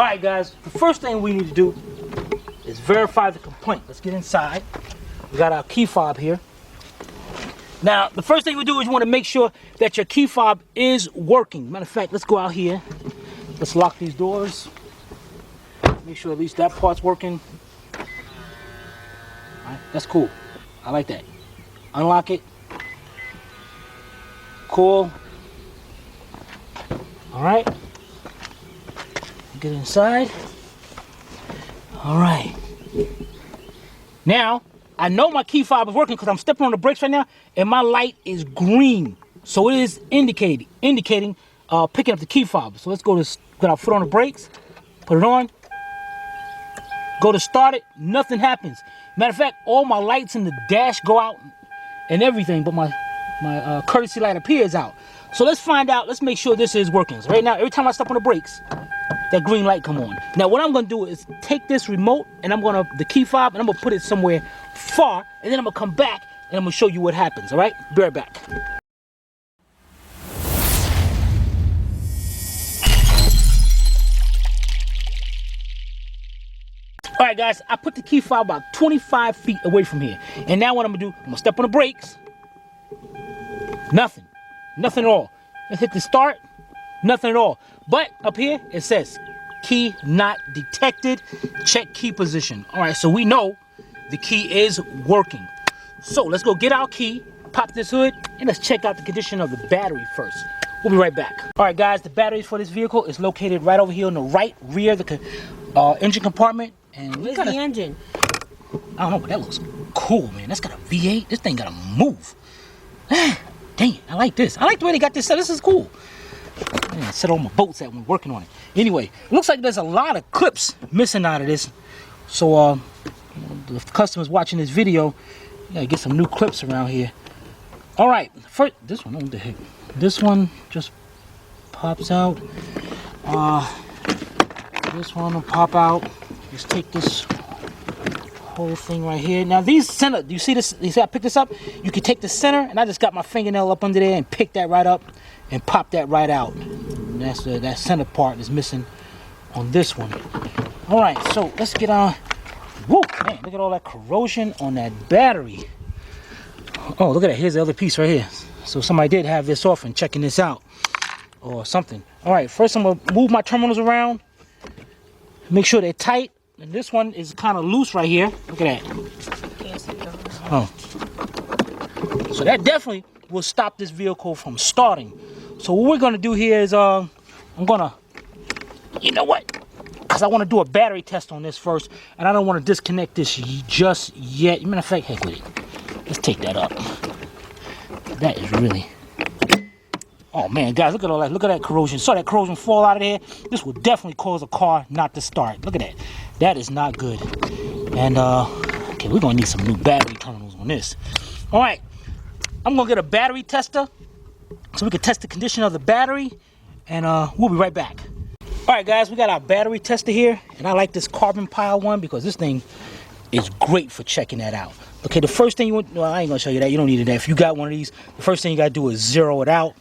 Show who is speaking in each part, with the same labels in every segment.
Speaker 1: Alright guys, the first thing we need to do is verify the complaint. Let's get inside. We got our key fob here. Now, the first thing we do is you want to make sure that your key fob is working. Matter of fact, let's go out here. Let's lock these doors. Make sure at least that part's working. Alright, that's cool. I like that. Unlock it. Cool. Alright. Get inside. Alright. Now, I know my key fob is working because I'm stepping on the brakes right now and my light is green. So it is indicating picking up the key fob. So let's go to put our foot on the brakes, put it on, go to start it, nothing happens. Matter of fact, all my lights in the dash go out and everything, but my courtesy light appears out. So let's find out, let's make sure this is working. So right now, every time I step on the brakes, that green light come on. Now what I'm gonna do is take this remote and the key fob, and I'm gonna put it somewhere far, and then I'm gonna come back and I'm gonna show you what happens, all right? Be right back. All right, guys, I put the key fob about 25 feet away from here. And now what I'm gonna do, I'm gonna step on the brakes. Nothing at all. Let's hit the start, nothing at all. But up here, it says, key not detected, check key position. All right, so we know the key is working. So let's go get our key, pop this hood, and let's check out the condition of the battery first. We'll be right back. All right, guys, the batteries for this vehicle is located right over here on the right rear of the engine compartment. And
Speaker 2: where's the engine?
Speaker 1: I don't know, but that looks cool, man. That's got a V8. This thing gotta move. Dang it, I like this. I like the way they got this set. This is cool. Man, set all my bolts at when working on it. Anyway, it looks like there's a lot of clips missing out of this. So, if the customer's watching this video, you gotta get some new clips around here. All right, first, this one, what the heck? This one just pops out. This one will pop out. Just take this whole thing right here. Now these center, do you see this? You see I picked this up? You can take the center, and I just got my fingernail up under there and pick that right up and pop that right out. And that's that center part is missing on this one. All right, so let's get on. Whoa, man, look at all that corrosion on that battery. Oh, look at that. Here's the other piece right here. So somebody did have this off and checking this out or something. All right, first I'm gonna move my terminals around. Make sure they're tight. And this one is kind of loose right here. Look at that. Oh. So that definitely will stop this vehicle from starting. So what we're going to do here is, I'm going to, you know what? Because I want to do a battery test on this first. And I don't want to disconnect this just yet. Matter of fact, heck with it. Let's take that up. That is really... Oh man, guys, look at all that. Look at that corrosion. Saw that corrosion fall out of there? This will definitely cause a car not to start. Look at that. That is not good. And, okay, we're going to need some new battery terminals on this. All right. I'm going to get a battery tester so we can test the condition of the battery. And we'll be right back. All right, guys, we got our battery tester here. And I like this carbon pile one because this thing is great for checking that out. Okay, the first thing you want... Well, I ain't going to show you that. You don't need that. If you got one of these, the first thing you got to do is zero it out.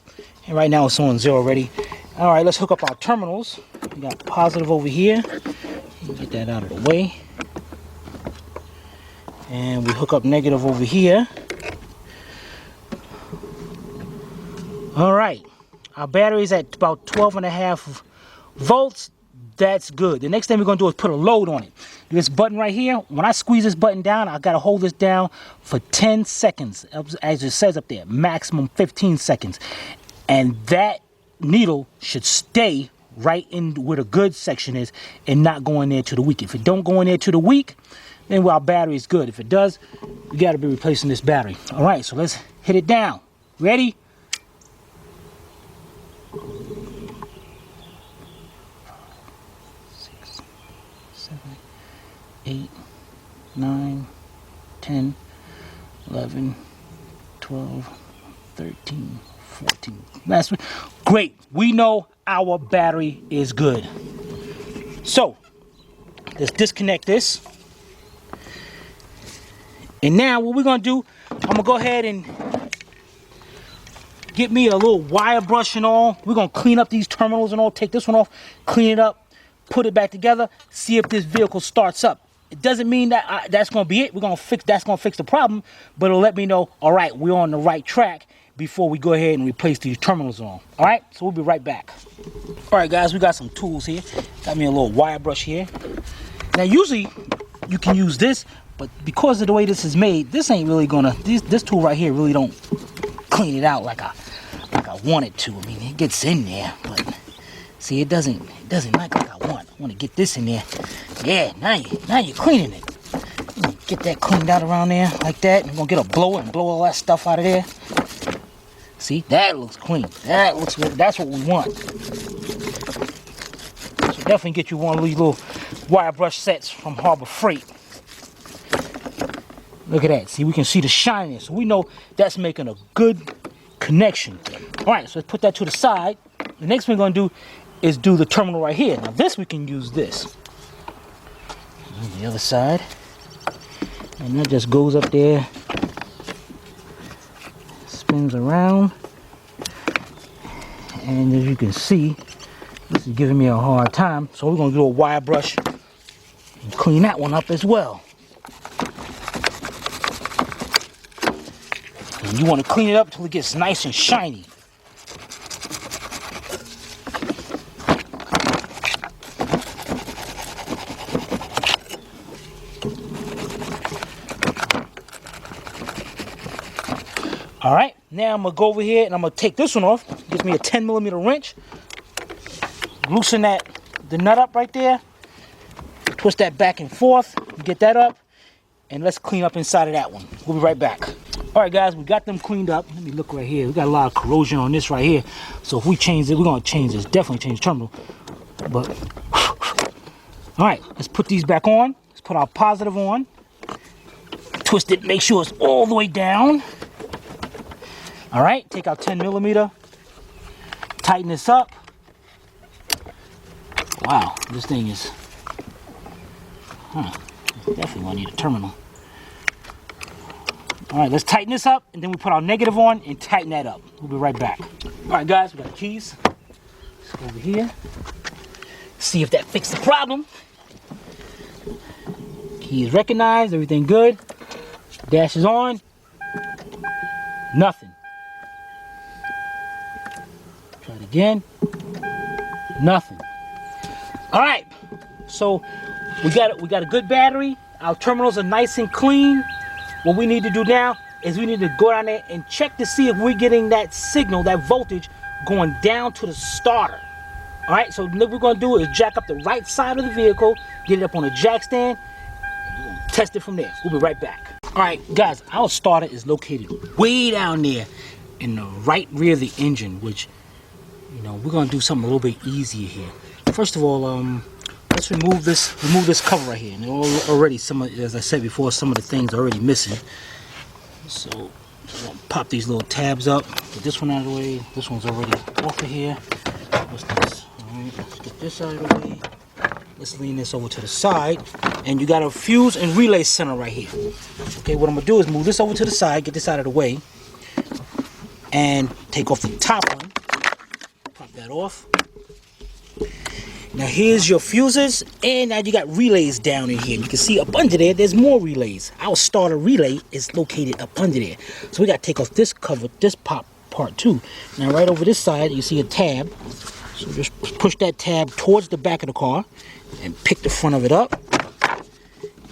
Speaker 1: And right now it's on 0 already. All right, let's hook up our terminals. We got positive over here. Get that out of the way. And we hook up negative over here. All right, our battery is at about 12.5 volts. That's good. The next thing we're gonna do is put a load on it. This button right here, when I squeeze this button down, I gotta hold this down for 10 seconds, as it says up there, maximum 15 seconds. And that needle should stay right in where the good section is and not go in there to the weak. If it don't go in there to the weak, then our battery is good. If it does, we got to be replacing this battery. All right, so let's hit it down. Ready? 6, 7, 8, 9, 10, 11, 12, 13, 14. Last one. Great. We know our battery is good. So let's disconnect this. And now what we're going to do, I'm going to go ahead and get me a little wire brush and all. We're going to clean up these terminals and all. Take this one off, clean it up, put it back together, see if this vehicle starts up. It doesn't mean that that's going to be it. That's going to fix the problem, but it'll let me know, all right, we're on the right track before we go ahead and replace these terminals on. All right, so we'll be right back. All right, guys, we got some tools here. Got me a little wire brush here. Now, usually you can use this, but because of the way this is made, this ain't really gonna, this tool right here really don't clean it out like I want it to. I mean, it gets in there, but see, it doesn't like I want. I want to get this in there. Yeah, now you're cleaning it. Get that cleaned out around there like that. I'm gonna get a blower and blow all that stuff out of there. See, that looks clean. That's what we want. So definitely get you one of these little wire brush sets from Harbor Freight. Look at that. See, we can see the shininess. So we know that's making a good connection. All right, so let's put that to the side. The next thing we're gonna do is do the terminal right here. Now this, we can use this. On the other side. And that just goes up there. Spins around. And as you can see, this is giving me a hard time. So we're gonna do a wire brush and clean that one up as well. And you want to clean it up until it gets nice and shiny. All right, now I'm gonna go over here and I'm gonna take this one off. Gives me a 10mm wrench. Loosen the nut up right there. Twist that back and forth. Get that up. And let's clean up inside of that one. We'll be right back. All right, guys, we got them cleaned up. Let me look right here. We got a lot of corrosion on this right here. So if we change it, we're gonna change this. Definitely change the terminal. But all right, let's put these back on. Let's put our positive on. Twist it, make sure it's all the way down. All right, take out 10mm. Tighten this up. Wow, this thing is, definitely gonna need a terminal. All right, let's tighten this up, and then we put our negative on and tighten that up. We'll be right back. All right, guys, we got the keys. Let's go over here. See if that fixed the problem. Key is recognized, everything good. Dash is on. Nothing. Try it again. Nothing. All right, so we got a good battery. Our terminals are nice and clean. What we need to do now is we need to go down there and check to see if we're getting that signal, that voltage, going down to the starter. All right, so what we're gonna do is jack up the right side of the vehicle, get it up on a jack stand, and test it from there. We'll be right back. All right, guys, our starter is located way down there in the right rear of the engine, which, you know, we're gonna do something a little bit easier here. First of all, let's remove this cover right here. And already as I said before, some of the things are already missing. So I'm gonna pop these little tabs up. Get this one out of the way. This one's already off of here. What's this? All right, let's get this out of the way. Let's lean this over to the side. And you got a fuse and relay center right here. Okay, what I'm gonna do is move this over to the side, get this out of the way, and take off the top one. Pop that off. Now here's your fuses, and now you got relays down in here. You can see up under there, there's more relays. Our starter relay is located up under there. So we got to take off this cover, this part too. Now right over this side, you see a tab. So just push that tab towards the back of the car and pick the front of it up.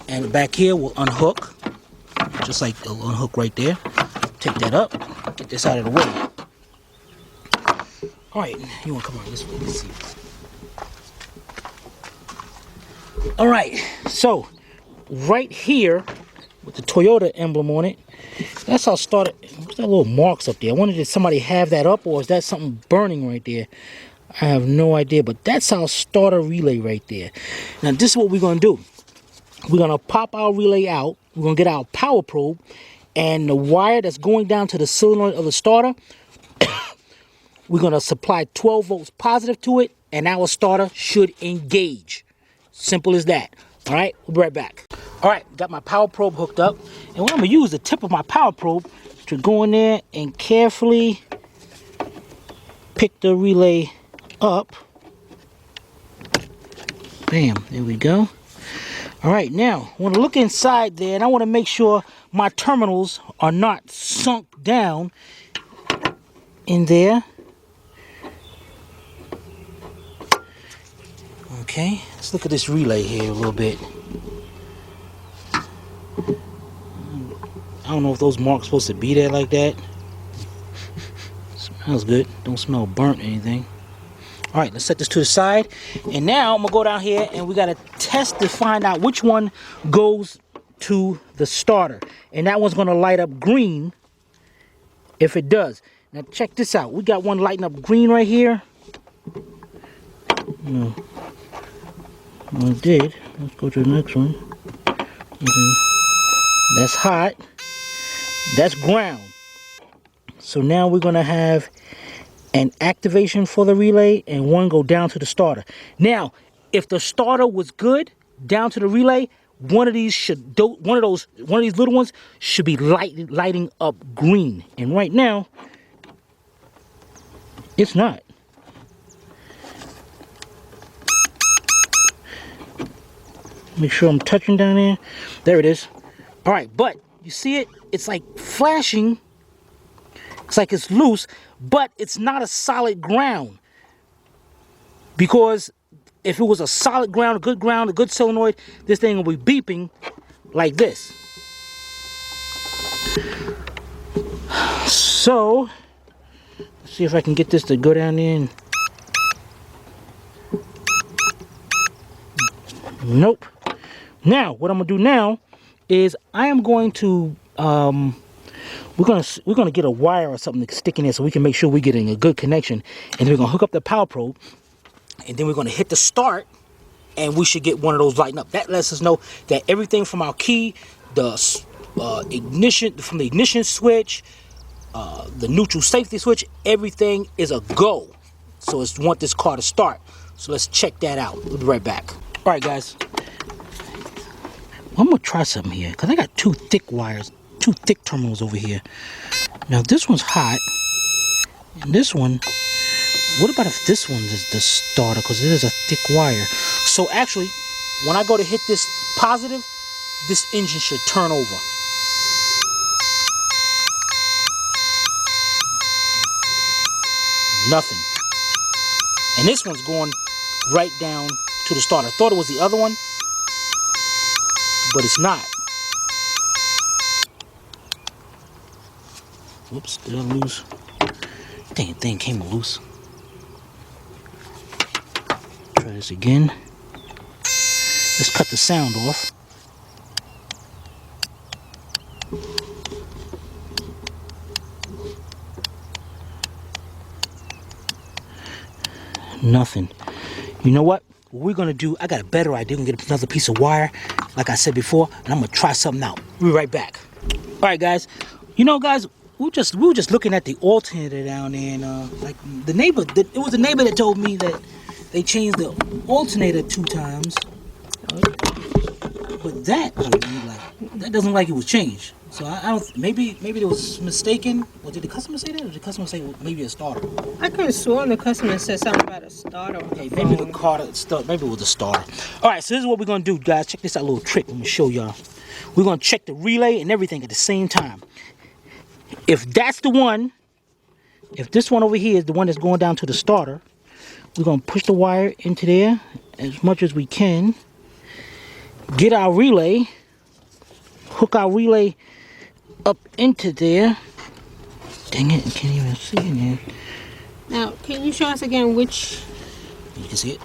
Speaker 1: And back here will unhook, just like the unhook right there. Take that up, get this out of the way. All right, you want to come on this way, let's see. All right, so right here with the Toyota emblem on it, that's our starter. What's that little marks up there? I wonder, did somebody have that up, or is that something burning right there? I have no idea, but that's our starter relay right there. Now this is what we're gonna do. We're gonna pop our relay out. We're gonna get our power probe, and the wire that's going down to the solenoid of the starter, we're gonna supply 12 volts positive to it, and our starter should engage. Simple as that. All right, we'll be right back. All right, got my power probe hooked up, and what I'm gonna use the tip of my power probe to go in there and carefully pick the relay up Bam, there we go. All right, now I want to look inside there, and I want to make sure my terminals are not sunk down in there. Okay, let's look at this relay here a little bit. I don't know if those marks are supposed to be there like that. Smells good. Don't smell burnt or anything. All right, let's set this to the side. And now I'm gonna go down here and we gotta test to find out which one goes to the starter. And that one's gonna light up green if it does. Now check this out. We got one lighting up green right here. No. Well, it did. Let's go to the next one. Okay. That's hot. That's ground. So now we're gonna have an activation for the relay and one go down to the starter. Now, if the starter was good down to the relay, one of these little ones should be lighting up green. And right now, it's not. Make sure I'm touching down there. There it is. All right, but you see it? It's like flashing. It's like it's loose, but it's not a solid ground. Because if it was a solid ground, a good solenoid, this thing will be beeping like this. So, let's see if I can get this to go down there and... Nope. Now, what I'm gonna do now is I am going to we're gonna get a wire or something to stick in there so we can make sure we're getting a good connection, and then we're gonna hook up the power probe, and then we're gonna hit the start, and we should get one of those lighting up. That lets us know that everything from our key, the ignition switch, the neutral safety switch, everything is a go. So it's want this car to start. So let's check that out. We'll be right back. All right, guys. I'm gonna try something here because I got two thick wires, two thick terminals over here. Now this one's hot, and this one. What about if this one is the starter? Because it is a thick wire. So actually, when I go to hit this positive, this engine should turn over. Nothing. And this one's going right down to the starter. I thought it was the other one, but it's not. Whoops, did I lose? Dang, thing came loose. Try this again. Let's cut the sound off. Nothing. You know what? What we're gonna do, I got a better idea. We're gonna get another piece of wire, like I said before, and I'm gonna try something out. We'll be right back. All right, guys. You know, guys, we were just looking at the alternator down there, and like the neighbor, it was the neighbor that told me that they changed the alternator 2 times, but that doesn't like it was changed. So I don't. Maybe it was mistaken. Or did the customer say that? Or did the customer say maybe a starter?
Speaker 2: I could have sworn the customer said something about a starter.
Speaker 1: Okay, maybe the car maybe it was a starter. All right, so this is what we're gonna do, guys. Check this out, little trick. Let me show y'all. We're gonna check the relay and everything at the same time. If that's the one, if this one over here is the one that's going down to the starter, we're gonna push the wire into there as much as we can. Get our relay, hook our relay up into there. Dang it, I can't even see it now.
Speaker 2: Now, can you show us again which?
Speaker 1: You can see it.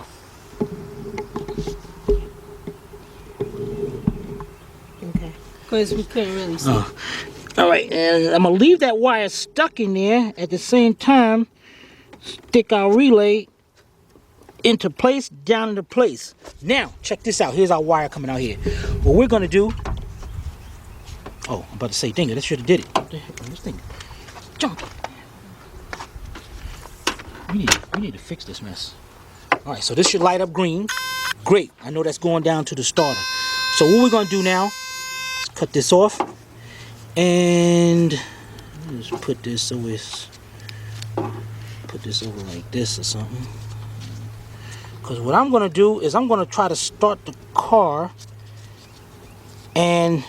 Speaker 2: Okay, because we couldn't really see.
Speaker 1: All right, and I'm gonna leave that wire stuck in there. At the same time, stick our relay into place, down into place. Now, check this out. Here's our wire coming out here. What we're gonna do. Oh, I'm about to say, dang it, that should have did it. What the heck, this thing jump. We need to fix this mess. All right, so this should light up green. Great, I know that's going down to the starter. So what we're gonna do now is cut this off, and let's put this over like this or something. Because what I'm going to do is I'm going to try to start the car, and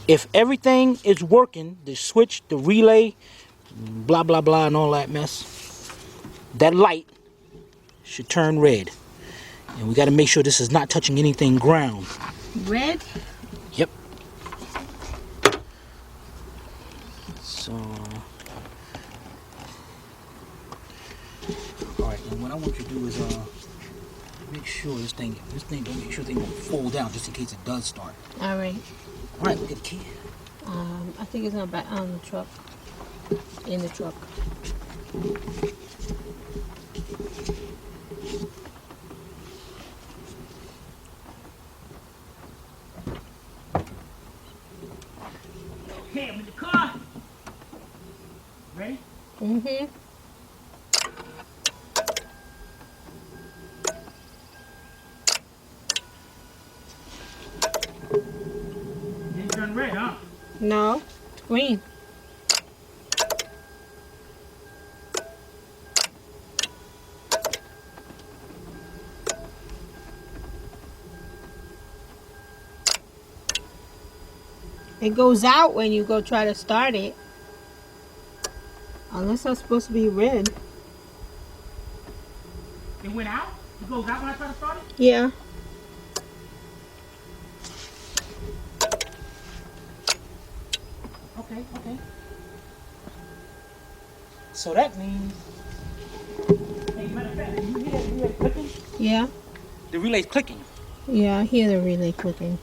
Speaker 1: if everything is working, the switch, the relay, blah, blah, blah, and all that mess, that light should turn red. And we got to make sure this is not touching anything ground.
Speaker 2: Red?
Speaker 1: Yep. So, alright, and what I want you to do is make sure this thing don't make sure they won't fall down just in case it does start.
Speaker 2: Alright.
Speaker 1: Alright, we get the key.
Speaker 2: I think it's on the truck. In the truck.
Speaker 1: Okay, I'm in the car. Ready?
Speaker 2: Mm-hmm.
Speaker 1: Didn't turn red, huh?
Speaker 2: No, it's green. It goes out when you go try to start it. Unless it's supposed to be red.
Speaker 1: It went out? It goes out when I try to start it?
Speaker 2: Yeah.
Speaker 1: Okay, okay. So that means, hey, matter of fact, you hear the relay clicking?
Speaker 2: Yeah.
Speaker 1: The relay's clicking.
Speaker 2: Yeah, I hear the relay clicking.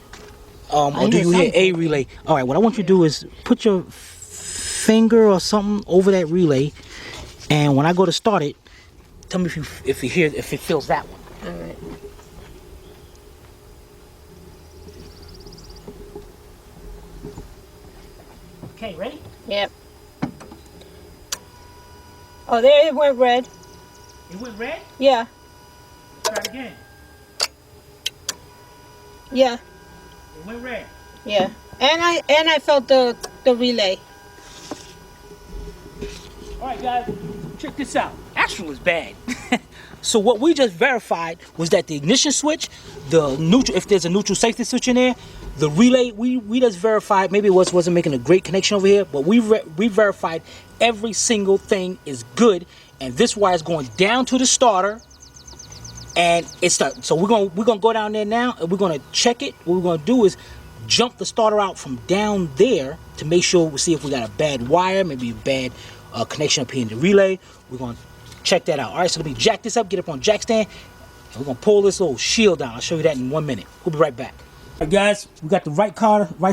Speaker 1: Or do you hear a relay? All right, what I want you to do is put your finger or something over that relay, and when I go to start it, tell me if it feels that one.
Speaker 2: All right.
Speaker 1: Okay, ready?
Speaker 2: Yep. Oh, there it went red.
Speaker 1: It went red?
Speaker 2: Yeah.
Speaker 1: Try it again.
Speaker 2: Yeah.
Speaker 1: It went red.
Speaker 2: Yeah. And I felt the relay.
Speaker 1: All right, guys, check this out. Astral is bad. So what we just verified was that the ignition switch, the neutral, if there's a neutral safety switch in there, the relay, we just verified, maybe it wasn't making a great connection over here, but we verified every single thing is good, and this wire is going down to the starter, and it starts. So we're gonna go down there now, and we're gonna check it. What we're gonna do is jump the starter out from down there to make sure we see if we got a bad wire, maybe a bad connection up here in the relay. We're gonna check that out. All right, so let me jack this up, get up on jack stand, and we're gonna pull this little shield down. I'll show you that in 1 minute. We'll be right back. All right, guys, we got the right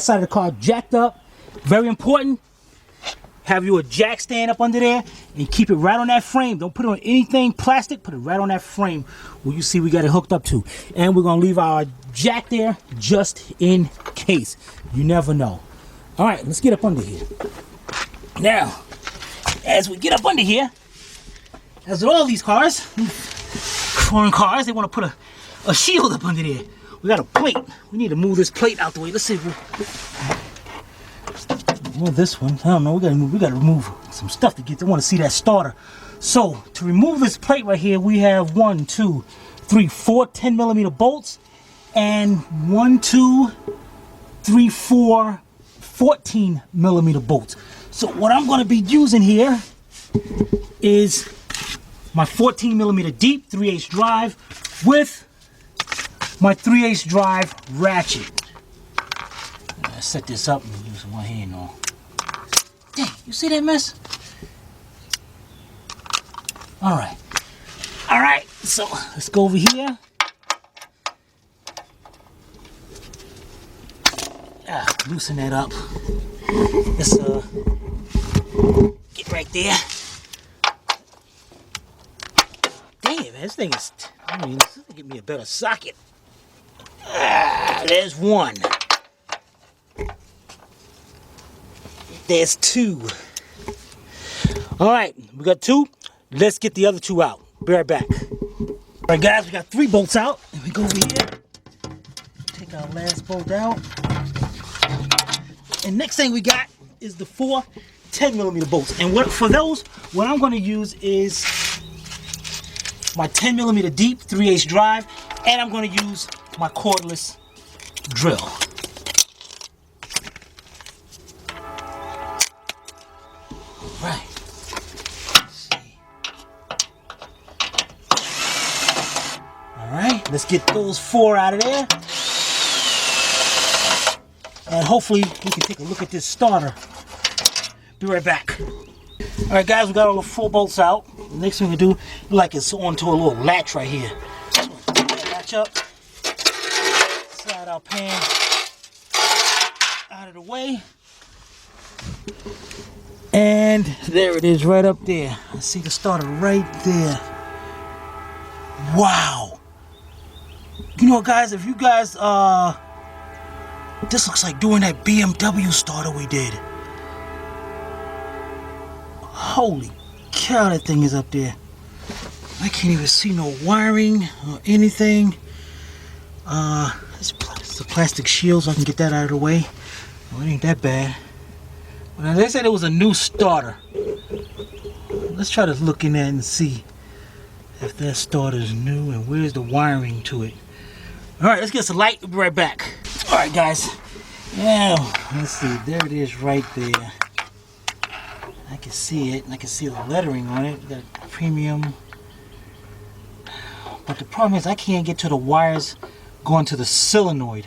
Speaker 1: side of the car jacked up. Very important. Have you a jack stand up under there and keep it right on that frame. Don't put it on anything plastic. Put it right on that frame where you see we got it hooked up to. And we're gonna leave our jack there just in case. You never know. All right, let's get up under here. Now, as we get up under here, as with all these cars, foreign cars, they want to put a shield up under there. We got a plate. We need to move this plate out the way. Let's see if well, this one, I don't know. We gotta remove some stuff to get. I want to see that starter. So to remove this plate right here, we have 1, 2, 3, 4 10mm bolts, and 1, 2, 3, 4 14mm bolts. So what I'm going to be using here is my 14mm deep 3/8 drive with my 3/8 drive ratchet. I set this up and use one hand on. Dang, you see that mess? All right, so let's go over here. Loosen that up. Let's get right there. Damn, man, this thing is, this thing give me a better socket. There's one. There's 2. All right, we got 2. Let's get the other 2 out. Be right back. All right, guys, we got 3 bolts out. We go over here. Take our last bolt out. And next thing we got is the 4 10mm bolts. And what I'm going to use is my 10mm deep 3/8 drive, and I'm going to use my cordless drill. Right. Let's see. All right, let's get those 4 out of there. And hopefully we can take a look at this starter. Be right back. All right, guys, we got all the 4 bolts out. The next thing we do, like it's onto a little latch right here. So take that latch up, slide our pan out of the way. And there it is right up there. I see the starter right there. Wow. You know, guys, if you guys, this looks like doing that BMW starter we did. Holy cow, that thing is up there. I can't even see no wiring or anything. It's a plastic shield, so I can get that out of the way. Oh, it ain't that bad. Well, they said it was a new starter. Let's try to look in there and see if that starter is new and where's the wiring to it. Alright, let's get some light. We'll be right back. Alright, guys. Yeah, let's see. There it is right there. I can see it, and I can see the lettering on it. We got a premium. But the problem is I can't get to the wires going to the solenoid.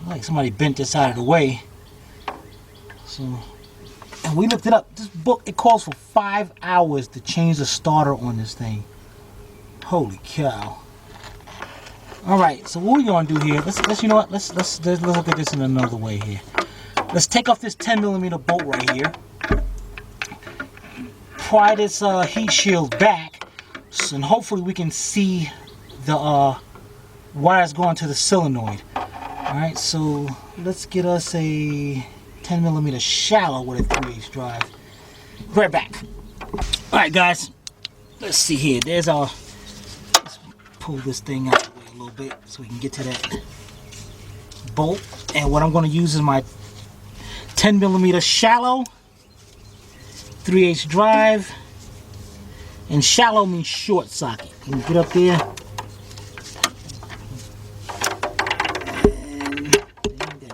Speaker 1: Like somebody bent this out of the way. So, and we looked it up. This book, it calls for 5 hours to change the starter on this thing. Holy cow. Alright, so what we're gonna do here, let's you know what, let's look at this in another way here. Let's take off this 10mm bolt right here. Pry this heat shield back, so, and hopefully we can see the wires going to the solenoid. Alright, so let's get us a 10mm shallow with a 3/8 drive. Right back. Alright, guys, let's see here. There's our, let's pull this thing out of the way a little bit so we can get to that bolt. And what I'm going to use is my 10mm shallow 3/8 drive, and shallow means short socket. Can you get up there? And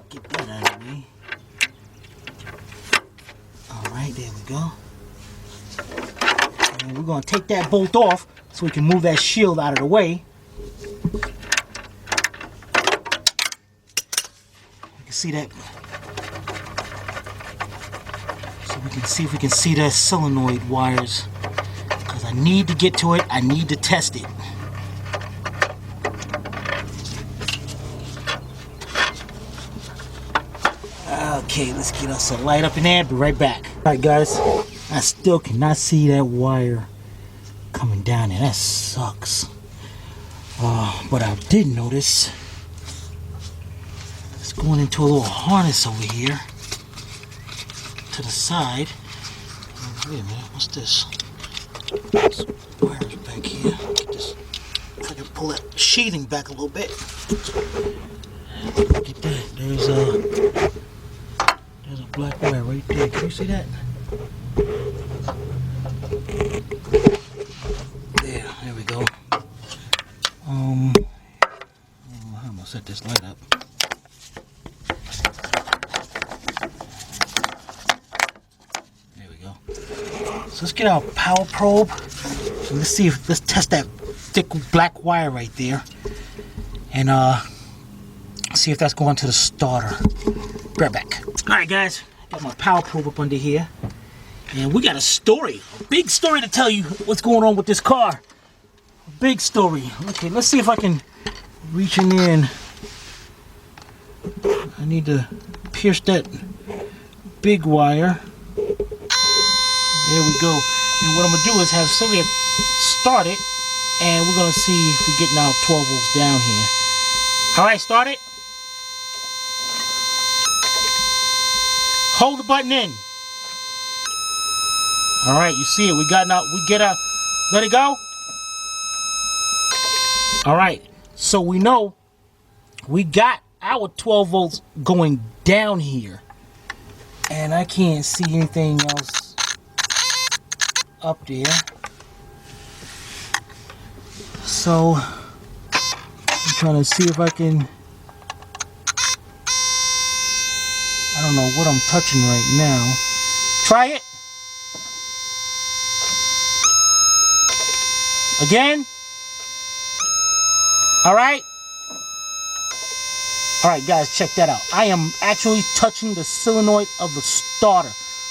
Speaker 1: get that out of the way. Alright, there we go. And we're going to take that bolt off so we can move that shield out of the way. You can see that. We can see if we can see the solenoid wires, because I need to get to it. I need to test it. Okay, let's get us a light up in there. Be right back. Alright, guys, I still cannot see that wire coming down there. That sucks. But I did notice it's going into a little harness over here to the side. Wait a minute, what's this? This wire's back here. Get this. If I can pull that sheathing back a little bit. Look at that. There's a black wire right there. Can you see that? There we go. I'm gonna set this light up. So let's get our power probe. So let's test that thick black wire right there. And see if that's going to the starter. Be right back. Alright, guys, got my power probe up under here. And we got a story. A big story to tell you what's going on with this car. A big story. Okay, let's see if I can reach in there and I need to pierce that big wire. There we go. And what I'm going to do is have Sylvia start it, and we're going to see if we're getting our 12 volts down here. Alright, start it. Hold the button in. Alright, you see it. We get out. Let it go. Alright, so we know we got our 12 volts going down here. And I can't see anything else up there. So I'm trying to see if I can. I don't know what I'm touching right now. Try it. Again. All right. All right, guys, check that out. I am actually touching the solenoid of the starter.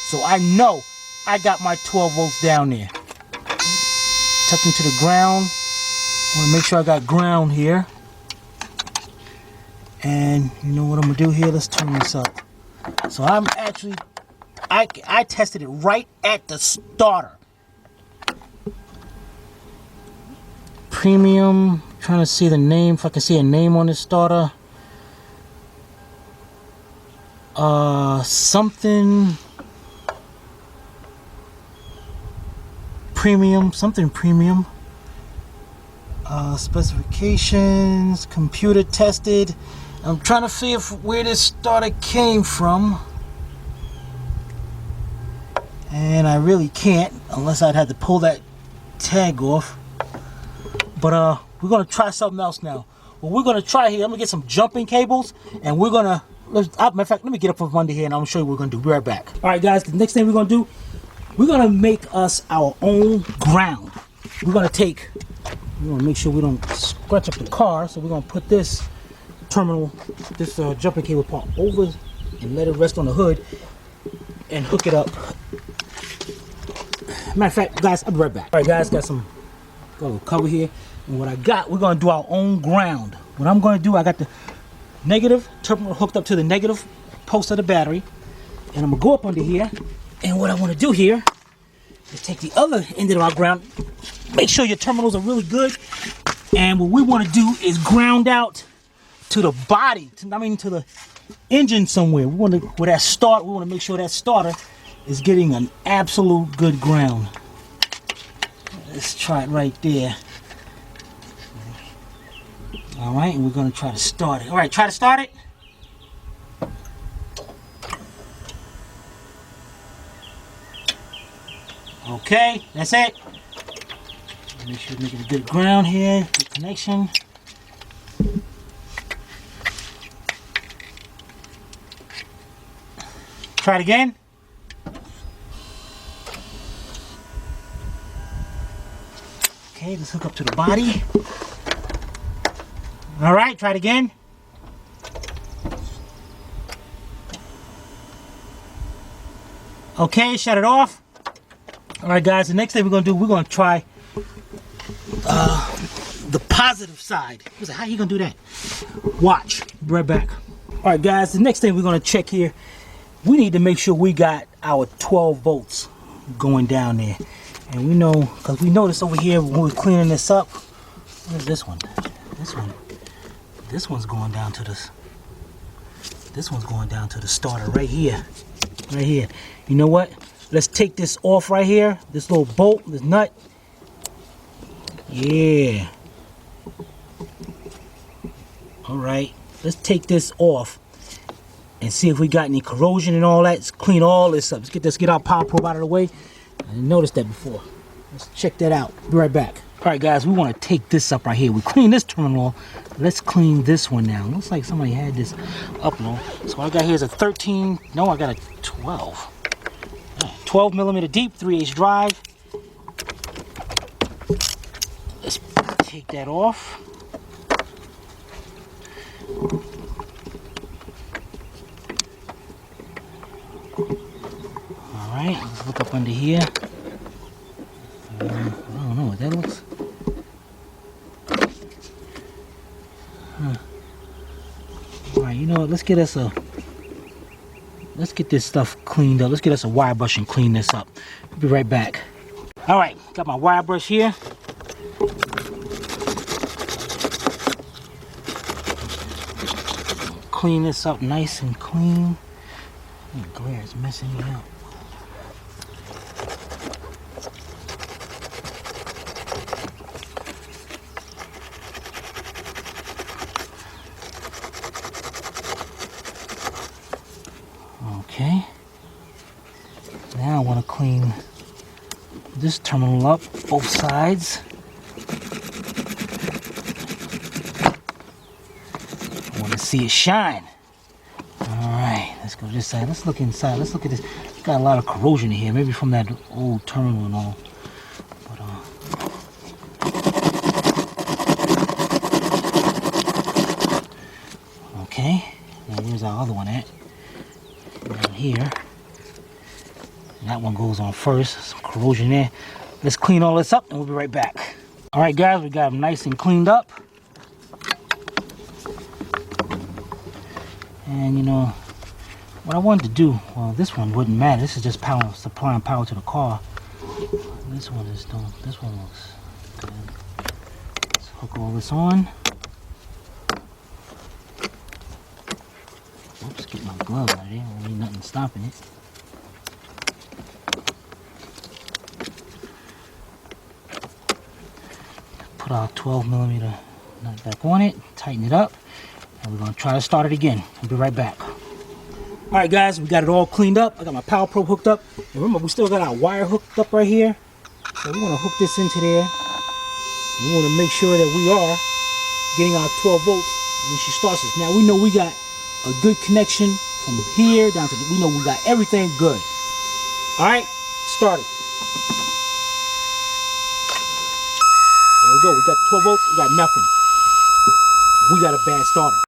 Speaker 1: So I know I got my 12 volts down there. Touching to the ground. I want to make sure I got ground here. And you know what I'm going to do here? Let's turn this up. So I'm actually, I tested it right at the starter. Premium, trying to see the name, if I can see a name on this starter. Something premium, something premium. Specifications, computer tested. I'm trying to see where this starter came from. And I really can't, unless I'd have to pull that tag off. But we're gonna try something else now. What we're gonna try here, I'm gonna get some jumping cables, and we're gonna, matter of fact, let me get up from under here and I'm gonna show you what we're gonna do. Be right back. All right, guys, the next thing we're gonna do, we're gonna make us our own ground. We're gonna make sure we don't scratch up the car, so we're gonna put this terminal, this jumping cable part over and let it rest on the hood and hook it up. Matter of fact, guys, I'll be right back. All right, guys, got a little cover here, and what I got, we're gonna do our own ground. What I'm gonna do, I got the negative terminal hooked up to the negative post of the battery, and I'm gonna go up under here, and what I want to do here is take the other end of our ground. Make sure your terminals are really good, and what we want to do is ground out to the body, to the engine somewhere. We want to, where that start, we want to make sure that starter is getting an absolute good ground. Let's try it right there. All right, and we're going to try to start it. All right, try to start it. Okay, that's it. Make sure we make it a good ground here, good connection. Try it again. Okay, let's hook up to the body. All right, try it again. Okay, shut it off. All right, guys, the next thing we're gonna do, we're gonna try the positive side. How you gonna do that? Watch, be right back. All right, guys, the next thing we're gonna check here, we need to make sure we got our 12 volts going down there. And we know, because we noticed over here when we're cleaning this up, where's this one? This one's going down to this. This one's going down to the starter right here. Right here. You know what? Let's take this off right here. This little bolt, this nut. Yeah. All right. Let's take this off and see if we got any corrosion and all that. Let's clean all this up. Let's get our power probe out of the way. I didn't notice that before. Let's check that out. Be right back. All right, guys, we want to take this up right here. We clean this terminal. Let's clean this one now. Looks like somebody had this up low. So what I got here is a 13. No, I got a 12. 12 millimeter deep, 3/8 drive. Let's take that off. All right, let's look up under here. I don't know what that looks. All right, you know what? Let's get this stuff cleaned up. Let's get us a wire brush and clean this up. I'll be right back. All right, got my wire brush here. Clean this up nice and clean. The glare is messing me up. Okay. Now I want to clean this terminal up, both sides. see it shine. All right, let's go this side. Let's look inside. Let's look at this. Got a lot of corrosion in here, maybe from that old terminal and all. But okay, now where's our other one at? Down here. And that one goes on first. Some corrosion there. Let's clean all this up and we'll be right back. All right, guys, we got them nice and cleaned up. And you know, what I wanted to do, well, this one wouldn't matter. This is just power, supplying power to the car. This one is doing, this one looks good. Let's hook all this on. Oops, get my glove out of there. Won't need nothing stopping it. Put our 12mm nut back on it, tighten it up, and we're gonna try to start it again. We'll be right back. All right, guys, we got it all cleaned up. I got my power probe hooked up. And remember, we still got our wire hooked up right here. So we wanna hook this into there. We wanna make sure that we are getting our 12 volts when she starts this. Now we know we got a good connection from here down to, we know we got everything good. All right, start it. There we go, we got 12 volts, we got nothing. We got a bad starter.